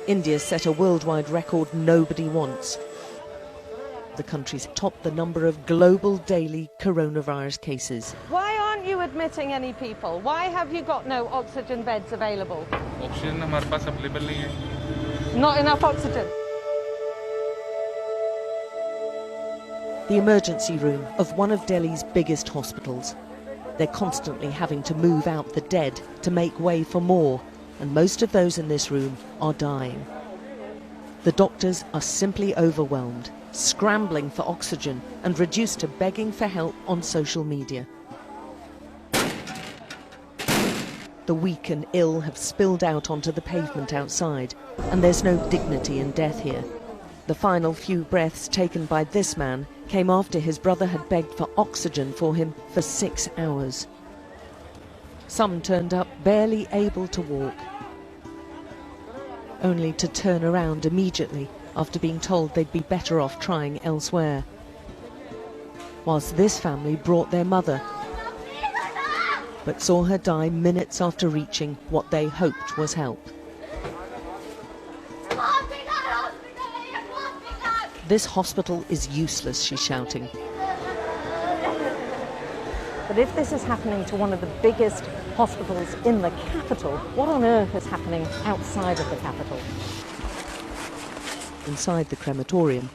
India set a worldwide record nobody wants. The country's topped the number of global daily coronavirus cases. Why aren't you admitting any people? Why have you got no oxygen beds available? Oxygen हमारे पास available नहीं है. Not enough oxygen. The emergency room of one of Delhi's biggest hospitals. They're constantly having to move out the dead to make way for more, and most of those in this room are dying. The doctors are simply overwhelmed, scrambling for oxygen and reduced to begging for help on social media. The weak and ill have spilled out onto the pavement outside, and there's no dignity in death here. The final few breaths taken by this man came after his brother had begged for oxygen for him for 6 hours. Some turned up barely able to walk, only to turn around immediately after being told they'd be better off trying elsewhere. Whilst this family brought their mother, but saw her die minutes after reaching what they hoped was help. This hospital is useless, she's shouting. But if this is happening to one of the biggest hospitals in the capital, what on earth is happening outside of the capital? Inside the crematorium,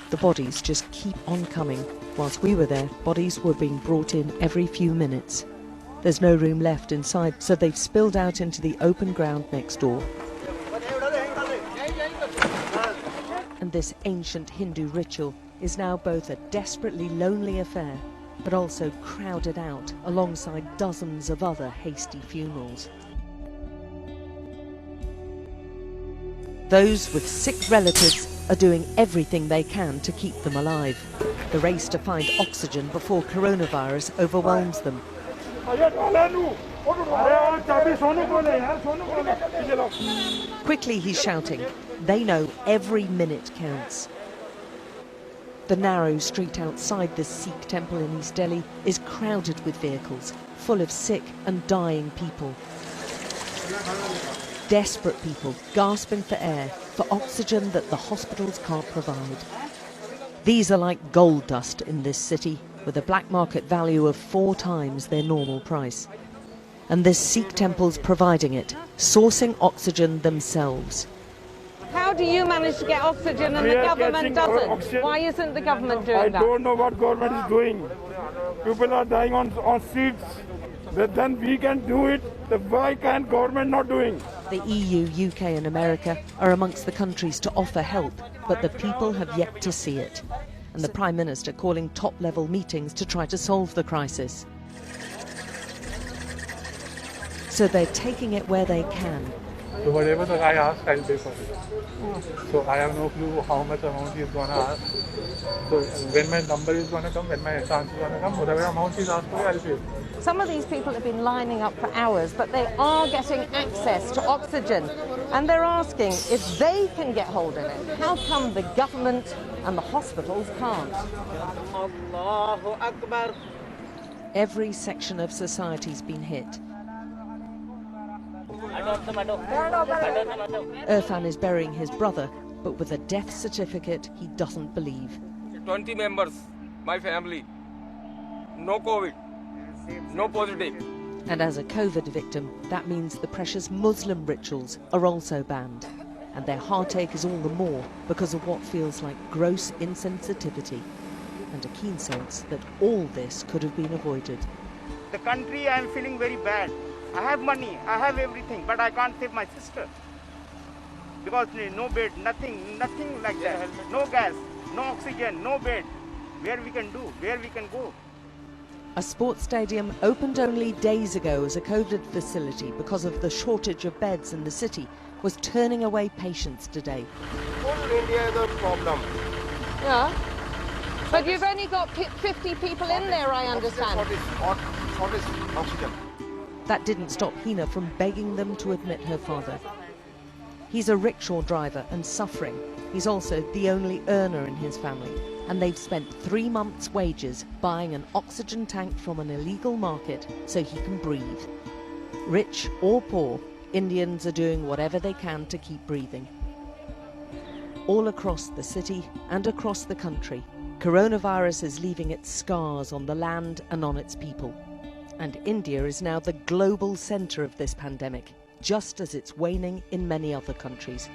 the bodies just keep on coming. Whilst we were there, bodies were being brought in every few minutes. There's no room left inside, so they've spilled out into the open ground next door. And this ancient Hindu ritual is now both a desperately lonely affair, but also crowded out alongside dozens of other hasty funerals. Those with sick relatives are doing everything they can to keep them alive. The race to find oxygen before coronavirus overwhelms them. Quickly, he's shouting. They know every minute counts. The narrow street outside this Sikh temple in East Delhi is crowded with vehicles, full of sick and dying people. Desperate people gasping for air, for oxygen that the hospitals can't provide. These are like gold dust in this city, with a black market value of 4 times their normal price. And this Sikh temple's providing it, sourcing oxygen themselves. How do you manage to get oxygen and the government doesn't? Why isn't the government doing that? I don't know what government is doing. People are dying on streets. But then we can do it. Why can't government not doing? The EU, UK and America are amongst the countries to offer help, but the people have yet to see it. And the Prime Minister calling top-level meetings to try to solve the crisis. So they're taking it where they can. So whatever the guy asks, I'll pay for it. So I have no clue how much amount he's going to ask. So when my number is going to come, when my chance is going to come, whatever amount he's asked for, I'll pay. Some of these people have been lining up for hours, but they are getting access to oxygen. And they're asking if they can get hold of it. How come the government and the hospitals can't? Allahu Akbar. Every section of society's been hit. Irfan is burying his brother, but with a death certificate he doesn't believe. 20 members, my family, no COVID, no positive. And as a COVID victim, that means the precious Muslim rituals are also banned. And their heartache is all the more because of what feels like gross insensitivity and a keen sense that all this could have been avoided. The country, I am feeling very bad. I have money, I have everything, but I can't save my sister. Because no bed, nothing like that. No gas, no oxygen, no bed. Where we can do, where we can go. A sports stadium opened only days ago as a COVID facility because of the shortage of beds in the city was turning away patients today. Whole India is a problem. Yeah. But you've only got 50 people in there, I understand. What is oxygen? That didn't stop Hina from begging them to admit her father. He's a rickshaw driver and suffering. He's also the only earner in his family, and they've spent 3 months' wages buying an oxygen tank from an illegal market so he can breathe. Rich or poor, Indians are doing whatever they can to keep breathing. All across the city and across the country, coronavirus is leaving its scars on the land and on its people. And India is now the global centre of this pandemic, just as it's waning in many other countries.